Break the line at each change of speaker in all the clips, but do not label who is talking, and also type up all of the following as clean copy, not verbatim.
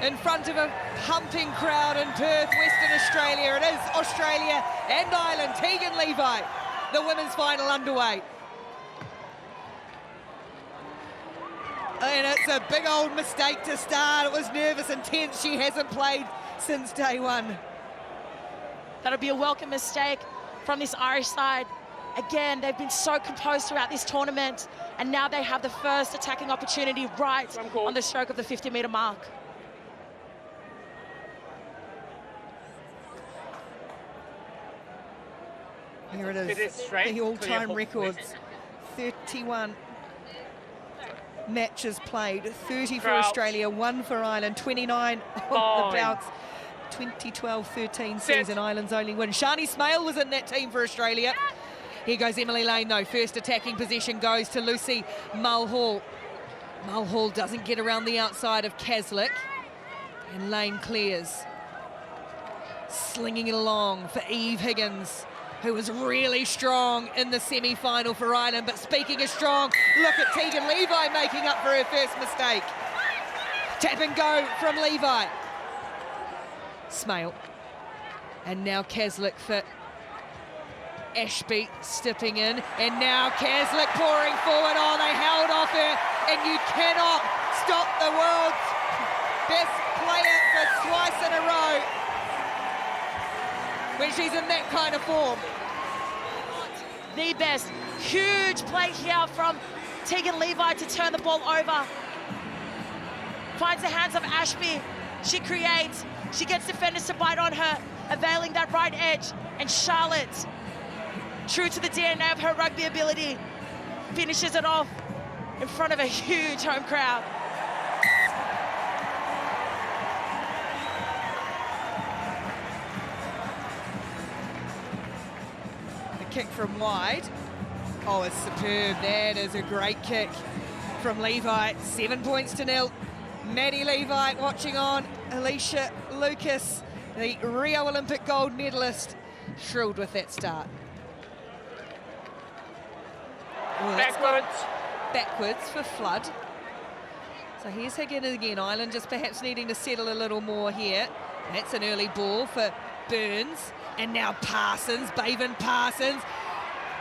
in front of a pumping crowd in Perth, Western Australia. It is Australia and Ireland. Tegan Levi, the women's final underway. And it's a big old mistake to start. It was nervous and tense. She hasn't played since day one.
That'll be a welcome mistake from this Irish side. Again, they've been so composed throughout this tournament, and now they have the first attacking opportunity right on the stroke of the 50-metre mark.
Here it is, the all-time records. 31 matches played, 30 for Australia, 1 for Ireland, 29 on the bounce. 2012-13 season, Ireland's only win. Shani Smale was in that team for Australia. Here goes Emily Lane, though. First attacking position goes to Lucy Mulhall. Mulhall doesn't get around the outside of Kaslik, and Lane clears. Slinging it along for Eve Higgins, who was really strong in the semi-final for Ireland. But speaking of strong, look at Tegan Levi making up for her first mistake. Tap and go from Levi. Smale. And now Kaslik for Ashby stepping in. And now Kaslik pouring forward. Oh, they held off her. And you cannot stop the world's best player for twice in a row when she's in that kind of form.
The best. Huge play here from Tegan Levi to turn the ball over. Finds the hands of Ashby. She creates. She gets defenders to bite on her, availing that right edge. And Charlotte, true to the DNA of her rugby ability, finishes it off in front of a huge home crowd.
Kick from wide. Oh, it's superb. That is a great kick from Levi. 7 points to 0. Maddie Levi watching on. Alicia Lucas, the Rio Olympic gold medalist, thrilled with that start. Oh, backwards for Flood. So here's Higgins again. Ireland just perhaps needing to settle a little more here. That's an early ball for Burns. And now Parsons, Baven Parsons.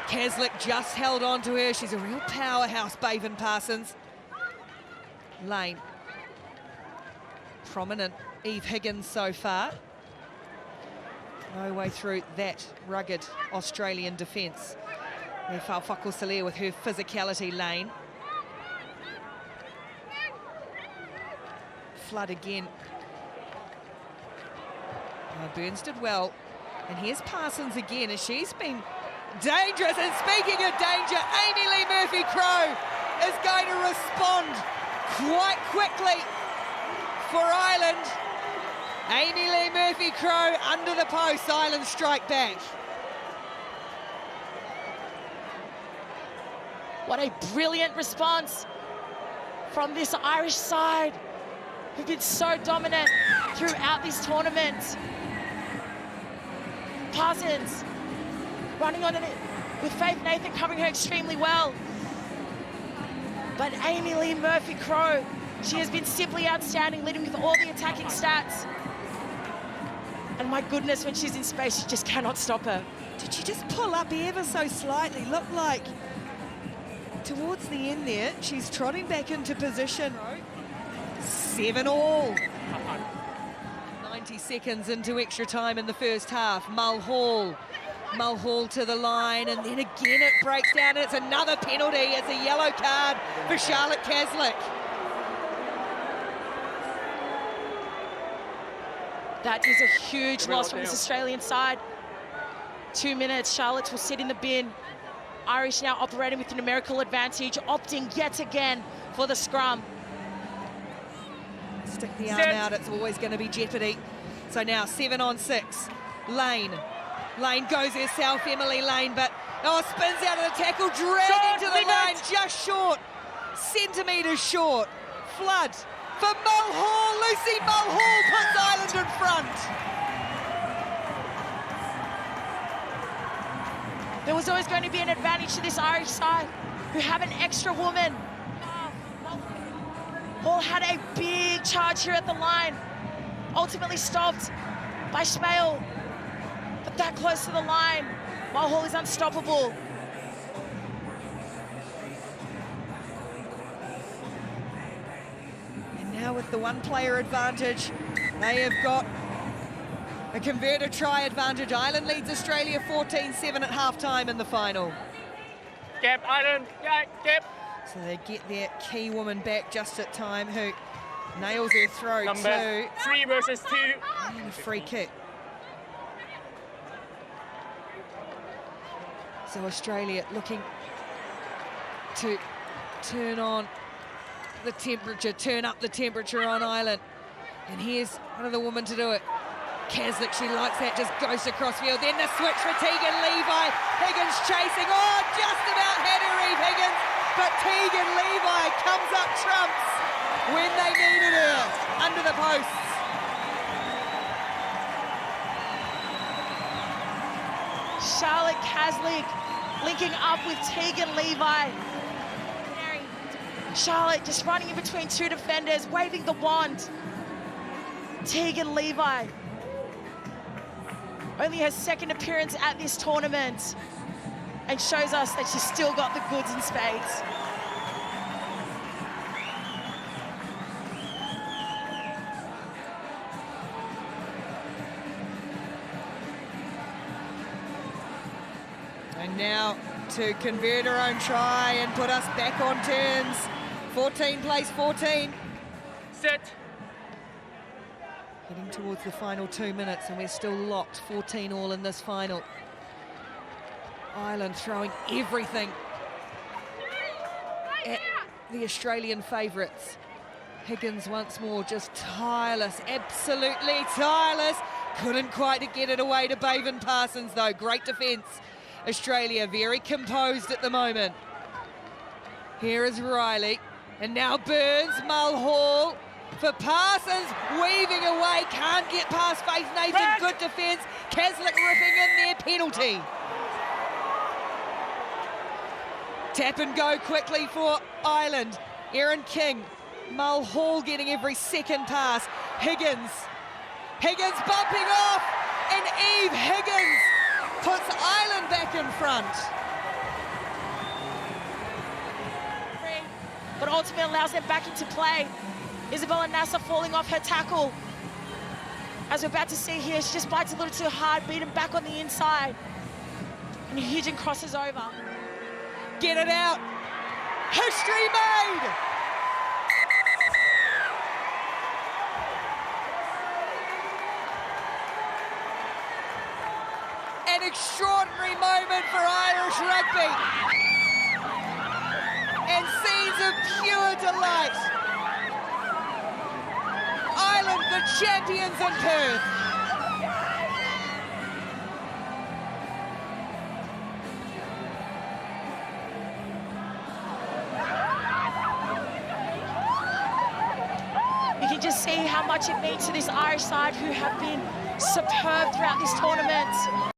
Kaslik just held on to her. She's a real powerhouse, Baven Parsons. Lane. Prominent Eve Higgins so far. No way through that rugged Australian defence. Faufako Salir with her physicality. Lane. Flood again. Burns did well. And here's Parsons again, as she's been dangerous. And speaking of danger, Amy Lee Murphy-Crowe is going to respond quite quickly for Ireland. Amy Lee Murphy-Crowe under the post. Ireland strike back.
What a brilliant response from this Irish side, who've been so dominant throughout this tournament. Parsons running on it with Faith Nathan covering her extremely well. But Amy Lee Murphy-Crowe, she has been simply outstanding, leading with all the attacking stats. And my goodness, when she's in space, you just cannot stop her.
Did she just pull up ever so slightly? Looked like towards the end there, she's trotting back into position. 7-all. 90 seconds into extra time in the first half. Mulhall to the line, and then again it breaks down, and it's another penalty. It's a yellow card for Charlotte Kaslik.
That is a huge loss from this Australian side. 2 minutes, Charlotte will sit in the bin. Irish now operating with a numerical advantage, opting yet again for the scrum.
Stick the arm out, it's always going to be jeopardy. So now 7-on-6. Lane goes herself, Emily Lane, but spins out of the tackle, dragging to the line, just short, centimetres short. Flood for Mulhall. Lucy Mulhall puts Ireland in front.
There was always going to be an advantage to this Irish side, who have an extra woman. Hall had a big charge here at the line. Ultimately stopped by Schmale, but that close to the line. Mulhall is unstoppable.
And now with the one-player advantage, they have got a converted try advantage. Ireland leads Australia 14-7 at halftime in the final.
Cap, Ireland, cap.
So they get their key woman back just at time, who nails her throw
Number
too.
3 versus 2.
And a free kick. So Australia looking to turn up the temperature on Ireland. And here's one of the women to do it. Kaslik, she likes that, just goes across field. Then the switch for Tegan Levi. Higgins chasing. Oh, just about had her, Eve Higgins. But Tegan Levi comes up trumps when they needed her under the posts.
Charlotte Kaslik linking up with Tegan Levi. Charlotte just running in between two defenders, waving the wand. Tegan Levi. Only her second appearance at this tournament, and shows us that she's still got the goods in spades.
And now to convert her own try and put us back on terms. 14 plays 14.
Set.
Heading towards the final 2 minutes, and we're still locked 14 all in this final. Ireland throwing everything at the Australian favourites. Higgins once more just tireless, absolutely tireless. Couldn't quite get it away to Baven Parsons though. Great defence. Australia very composed at the moment. Here is Riley, and now Burns, Mulhall for Parsons, weaving away, can't get past Faith Nathan, good defence. Kaslik ripping in their penalty. Tap and go quickly for Ireland. Erin King, Mulhall getting every second pass. Higgins bumping off, and Eve Higgins puts Ireland back in front.
But ultimately allows them back into play. Isabella Nasser falling off her tackle. As we're about to see here, she just bites a little too hard, beaten back on the inside. And Hugin crosses over.
Get it out. History made. An extraordinary moment for Irish rugby. And scenes of pure delight. Ireland, the champions in Perth.
You can just see how much it means to this Irish side, who have been superb throughout this tournament.